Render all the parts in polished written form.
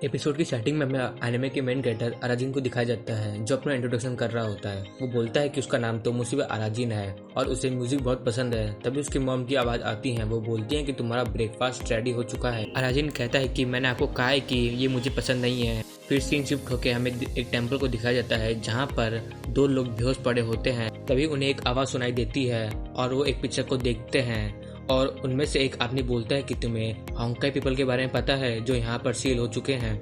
Episode की starting में हमें एनिमे के मेन कैरेक्टर अराजिन को दिखाया जाता है जो अपना इंट्रोडक्शन कर रहा होता है। वो बोलता है कि उसका नाम तो मुसीबा अराजिन है और उसे म्यूजिक बहुत पसंद है। तभी उसकी मॉम की आवाज आती है। वो बोलती है कि तुम्हारा ब्रेकफास्ट रेडी हो चुका है। अराजिन कहता है कि मैंने आपको कहा है कि ये मुझे पसंद नहीं है। फिर सीन शिफ्ट होकर हमें एक टेम्पल को दिखाया जाता है जहाँ पर दो लोग बेहोश पड़े होते हैं। तभी उन्हें एक आवाज सुनाई देती है और वो एक पिक्चर को देखते हैं और उनमें से एक आदमी बोलता है कि तुम्हें हांगकाई पीपल के बारे में पता है जो यहाँ पर सील हो चुके हैं।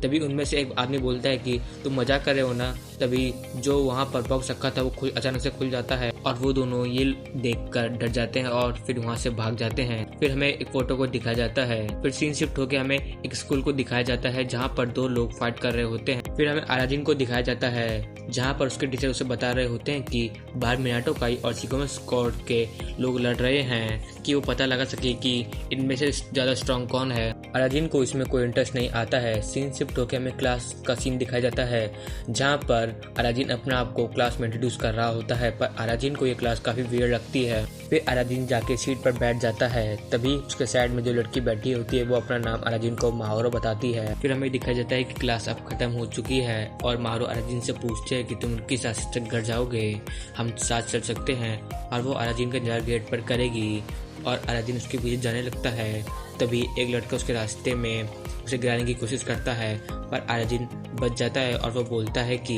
तभी उनमें से एक आदमी बोलता है कि तुम मजाक कर रहे हो ना। तभी जो वहाँ पर बॉक्स रखा था वो अचानक से खुल जाता है और वो दोनों ये देखकर डर जाते हैं और फिर वहाँ से भाग जाते हैं। फिर हमें एक फोटो को दिखाया जाता है। फिर सीन शिफ्ट होकर हमें एक स्कूल को दिखाया जाता है जहाँ पर दो लोग फाइट कर रहे होते हैं। फिर हमें अराजिन को दिखाया जाता है जहाँ पर उसके टीचर उसे बता रहे होते हैं कि बाहर मिनाटो काई और शिकोमे स्क्वाड के लोग लड़ रहे हैं कि वो पता लगा सके कि इनमें से ज्यादा स्ट्रांग कौन है। अराजिन को इसमें कोई इंटरेस्ट नहीं आता है। सीन शिफ्ट होकर हमें क्लास का सीन दिखाया जाता है जहाँ पर अराजिन अपने आप को क्लास में इंट्रोड्यूस कर रहा होता है, पर अराजिन को ये क्लास काफी वियर्ड लगती है। फिर अराजिन जाके सीट पर बैठ जाता है। तभी उसके साइड में जो लड़की बैठी होती है वो अपना नाम अराजिन को माहौरो बताती है। फिर हमें दिखाया जाता है कि क्लास अब खत्म हो चुकी है और माहौरो अराजिन से पूछते हैं कि तुम उनके साथ घर जाओगे, हम साथ चल सकते हैं। और वो अराजिन का इंतजार गेट पर करेगी और अराजिन उसके पीछे जाने लगता है। तभी एक लड़का उसके रास्ते में उसे गिराने की कोशिश करता है पर अराजिन बच जाता है और वो बोलता है कि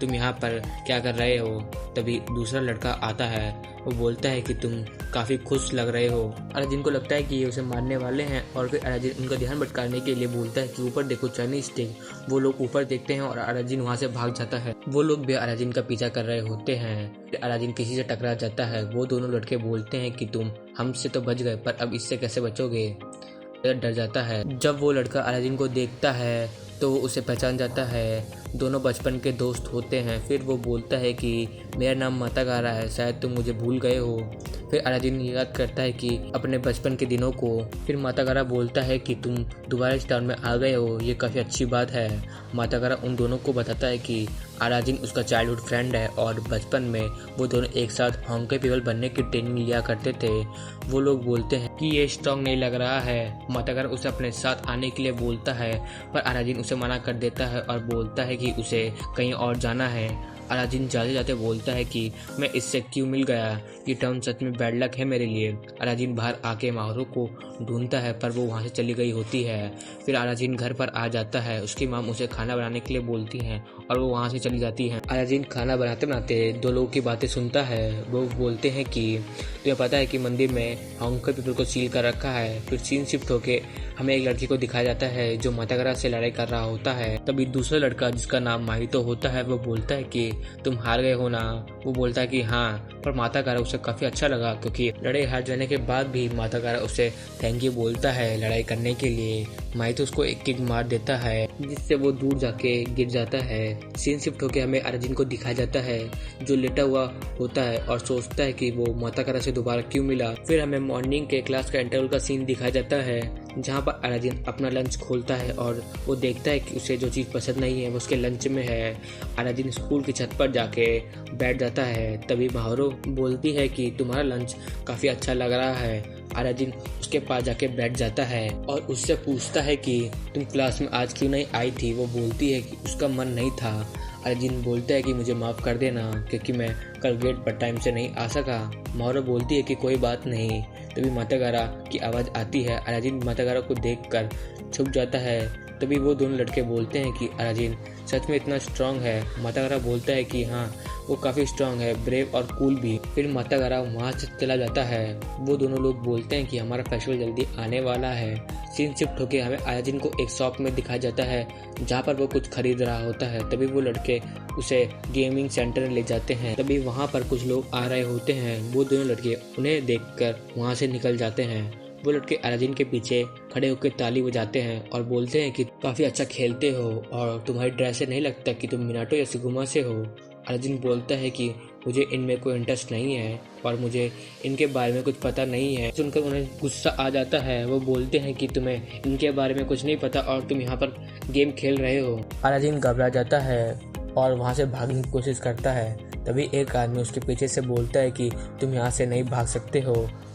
तुम यहाँ पर क्या कर रहे हो। तभी दूसरा लड़का आता है। वो बोलता है कि तुम काफी खुश लग रहे हो। अराजिन को लगता है कि ये उसे मारने वाले हैं और फिर अराजिन उनका ध्यान भटकाने के लिए बोलता है कि ऊपर देखो चाइनीज स्टिक। वो लोग ऊपर देखते हैं और अराजिन वहाँ से भाग जाता है। वो लोग भी अराजिन का पीछा कर रहे होते हैं। अराजिन किसी से टकरा जाता है। वो दोनों लड़के बोलते हैं कि तुम हमसे तो बच गए पर अब इससे कैसे बचोगे। डर जाता है। जब वो लड़का अराजिन को देखता है तो वो उसे पहचान जाता है। दोनों बचपन के दोस्त होते हैं। फिर वो बोलता है कि मेरा नाम मातागारा है, शायद तुम मुझे भूल गए हो। फिर अराजिन याद करता है कि अपने बचपन के दिनों को। फिर मातागारा बोलता है कि तुम दोबारा इस टाउन में आ गए हो, ये काफ़ी अच्छी बात है। मातागारा उन दोनों को बताता है कि अराजिन उसका चाइल्डहुड फ्रेंड है और बचपन में वो दोनों एक साथ हांगकाई पीपल बनने की ट्रेनिंग लिया करते थे। वो लोग बोलते हैं कि ये स्ट्रॉन्ग नहीं लग रहा है। मातागारा उसे अपने साथ आने के लिए बोलता है पर अराजिन उसे मना कर देता है और बोलता है कि उसे कहीं और जाना है। अराजिन जाते जाते बोलता है कि मैं इससे क्यों मिल गया, ये टाउन सच में बैड लक है मेरे लिए। अराजिन बाहर आके माहौरो को ढूंढता है पर वो वहाँ से चली गई होती है। फिर अराजिन घर पर आ जाता है। उसकी माम उसे खाना बनाने के लिए बोलती हैं और वो वहाँ से चली जाती है। अराजिन खाना बनाते बनाते दो लोगों की बातें सुनता है। वो बोलते हैं कि तुम्हें पता है कि मंदिर में हांगकाई पीपल को सील कर रखा है। फिर सीन शिफ्ट होके हमें एक लड़की को दिखाया जाता है जो मातागारा से लड़ाई कर रहा होता है। तभी दूसरा लड़का जिसका नाम माहितो होता है वो बोलता है कि तुम हार गए हो ना। वो बोलता है कि हाँ, पर मातागारा उसे काफी अच्छा लगा क्योंकि लड़ाई हार जाने के बाद भी मातागारा उसे थैंक यू बोलता है लड़ाई करने के लिए। माहितो उसको एक किक मार देता है जिससे वो दूर जाके गिर जाता है। सीन शिफ्ट होकर हमें अराजिन को दिखाया जाता है जो लेटा हुआ होता है और सोचता है कि वो मातागारा से दोबारा क्यों मिला। फिर हमें मॉर्निंग के क्लास का इंटरवल का सीन दिखाया जाता है जहाँ पर अराजिन अपना लंच खोलता है और वो देखता है कि उसे जो चीज़ पसंद नहीं है वो उसके लंच में है। अराजिन स्कूल की छत पर जाके बैठ जाता है। तभी माहौरो बोलती है कि तुम्हारा लंच काफ़ी अच्छा लग रहा है। अराजिन उसके पास जाके बैठ जाता है और उससे पूछता है कि तुम क्लास में आज क्यों नहीं आई थी। वो बोलती है कि उसका मन नहीं था। अराजिन बोलता है कि मुझे माफ़ कर देना क्योंकि मैं कल गेट पर टाइम से नहीं आ सका। माहौरो बोलती है कि कोई बात नहीं। तभी मातागारा की आवाज़ आती है। अराजिन मातागारा को देखकर छुप जाता है। तभी वो दोनों लड़के बोलते हैं कि अराजिन सच में इतना स्ट्रांग है। मातागारा बोलता है कि हाँ, वो काफ़ी स्ट्रांग है, ब्रेव और कूल भी। फिर मातागारा वहाँ से चला जाता है। वो दोनों लोग बोलते हैं कि हमारा फेस्टिवल जल्दी आने वाला है। सीन शिफ्ट होकर हमें अराजिन को एक शॉप में दिखाया जाता है जहाँ पर वो कुछ खरीद रहा होता है। तभी वो लड़के उसे गेमिंग सेंटर में ले जाते हैं। तभी वहाँ पर कुछ लोग आ रहे होते हैं। वो दोनों लड़के उन्हें देखकर वहाँ से निकल जाते हैं। वो लड़के अराजिन के पीछे खड़े होकर ताली बजाते हैं और बोलते हैं कि काफ़ी अच्छा खेलते हो और तुम्हारी ड्रेस से नहीं लगता कि तुम मिनाटो या शिगुमा से हो। अराजिन बोलता है कि मुझे इनमें कोई इंटरेस्ट नहीं है और मुझे इनके बारे में कुछ पता नहीं है। सुनकर उन्हें गुस्सा आ जाता है। वो बोलते हैं कि तुम्हें इनके बारे में कुछ नहीं पता और तुम यहाँ पर गेम खेल रहे हो। अराजिन घबरा जाता है और वहाँ से भागने की कोशिश करता है। तभी एक आदमी उसके पीछे से बोलता है कि तुम यहाँ से नहीं भाग सकते हो।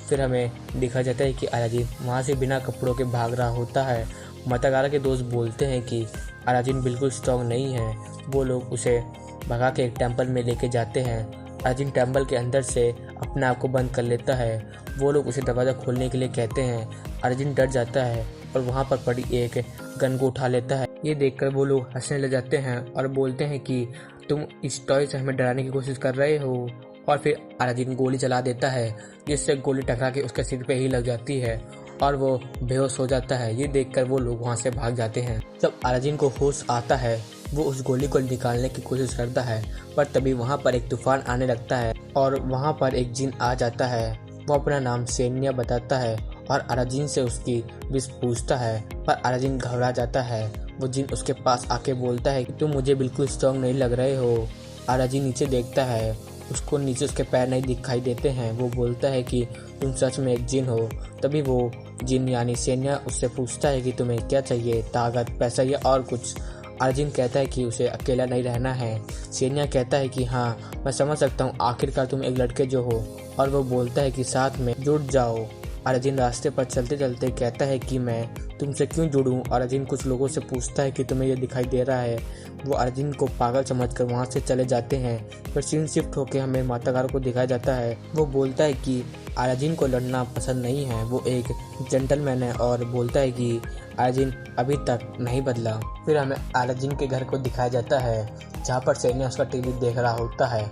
फिर हमें दिखा जाता है कि अराजिन वहाँ से बिना कपड़ों के भाग रहा होता है। मतगारा के दोस्त बोलते हैं कि अराजिन बिल्कुल स्ट्रॉन्ग नहीं है। वो लोग उसे भगा के एक टेम्पल में लेके जाते हैं। अराजिन टेम्पल के अंदर से अपने आप को बंद कर लेता है। वो लोग उसे दरवाज़ा खोलने के लिए कहते हैं। अराजिन डर जाता है और वहाँ पर पड़ी एक गन को उठा लेता है। ये देखकर वो लोग हंसने लग जाते हैं और बोलते हैं कि तुम इस टॉय से हमें डराने की कोशिश कर रहे हो। और फिर अराजिन गोली चला देता है, जिससे गोली टकरा के उसके सिर पे ही लग जाती है और वो बेहोश हो जाता है। ये देखकर वो लोग वहाँ से भाग जाते हैं। जब अराजिन को होश आता है, वो उस गोली को निकालने की कोशिश करता है, पर तभी वहाँ पर एक तूफान आने लगता है और वहाँ पर एक जिन आ जाता है। वो अपना नाम सेनिया बताता है और अराजिन से उसकी विश पूछता है, पर अराजिन घबरा जाता है। वो जिन उसके पास आके बोलता है कि तुम मुझे बिल्कुल स्ट्रॉन्ग नहीं लग रहे हो। अराजिन नीचे देखता है, उसको नीचे उसके पैर नहीं दिखाई देते हैं। वो बोलता है कि तुम सच में एक जिन हो। तभी वो जिन यानी सेनिया उससे पूछता है कि तुम्हें क्या चाहिए, ताकत, पैसा या और कुछ। अराजिन कहता है कि उसे अकेला नहीं रहना है। सेनिया कहता है कि हाँ, मैं समझ सकता हूँ, आखिरकार तुम एक लड़के जो हो। और वो बोलता है कि साथ में जुड़ जाओ। अराजिन रास्ते पर चलते चलते कहता है कि मैं तुमसे क्यों जुड़ूं। अराजिन कुछ लोगों से पूछता है कि तुम्हें यह दिखाई दे रहा है। वो अराजिन को पागल समझकर वहाँ से चले जाते हैं। फिर सीन शिफ्ट होकर हमें मतगारा को दिखाया जाता है। वो बोलता है कि अराजिन को लड़ना पसंद नहीं है, वो एक जेंटलमैन है, और बोलता है कि अराजिन अभी तक नहीं बदला। फिर हमें अराजिन के घर को दिखाया जाता है, जहाँ पर सेनिया उसका टीवी देख रहा होता है।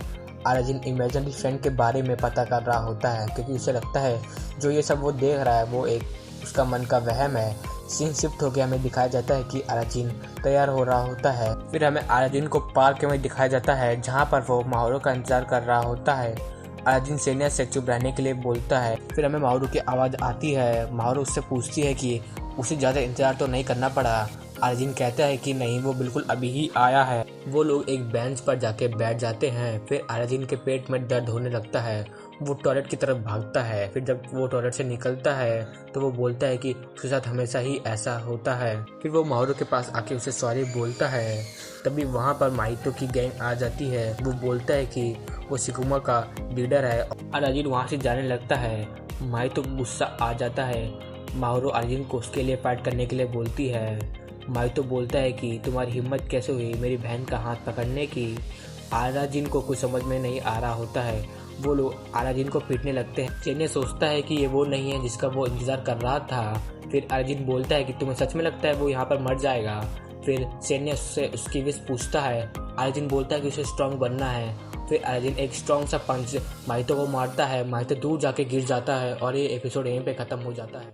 अराजिन इमेजिनरी फ्रेंड के बारे में पता कर रहा होता है, क्योंकि उसे लगता है जो ये सब वो देख रहा है वो एक उसका मन का वहम है। सीन शिफ्ट होकर हमें दिखाया जाता है कि अराजिन तैयार हो रहा होता है। फिर हमें अराजिन को पार्क में दिखाया जाता है, जहाँ पर वो माओरू का इंतजार कर रहा होता है। अराजिन सेनिया से चुप रहने के लिए बोलता है। फिर हमें माओरू की आवाज़ आती है। माओरू उससे पूछती है कि उसे ज़्यादा इंतजार तो नहीं करना पड़ा। अराजिन कहता है कि नहीं, वो बिल्कुल अभी ही आया है। वो लोग एक बेंच पर जाके बैठ जाते हैं। फिर अराजिन के पेट में दर्द होने लगता है। वो टॉयलेट की तरफ भागता है। फिर जब वो टॉयलेट से निकलता है तो वो बोलता है कि उसके साथ हमेशा ही ऐसा होता है। फिर वो माओरू के पास आके उसे सॉरी बोलता है। तभी वहाँ पर माइतो की गैंग आ जाती है। वो बोलता है कि वो शिकुमा का लीडर है। अराजिन वहाँ से जाने लगता है। माइतो गुस्सा आ जाता है। माओरू अराजिन को उसके लिए फाइट करने के लिए बोलती है। माइतो बोलता है कि तुम्हारी हिम्मत कैसे हुई मेरी बहन का हाथ पकड़ने की। अराजिन को कुछ समझ में नहीं आ रहा होता है। वो लोग अराजिन को पीटने लगते हैं। सेनिया सोचता है कि ये वो नहीं है जिसका वो इंतजार कर रहा था। फिर अराजिन बोलता है कि तुम्हें सच में लगता है वो यहाँ पर मर जाएगा। फिर सेनिया उससे उसकी विश पूछता है। अराजिन बोलता है कि उसे स्ट्रॉन्ग बनना है। फिर अराजिन एक स्ट्रॉन्ग सा पंच माइतो को मारता है। माइतो दूर जाके गिर जाता है और ये एपिसोड यहीं पे ख़त्म हो जाता है।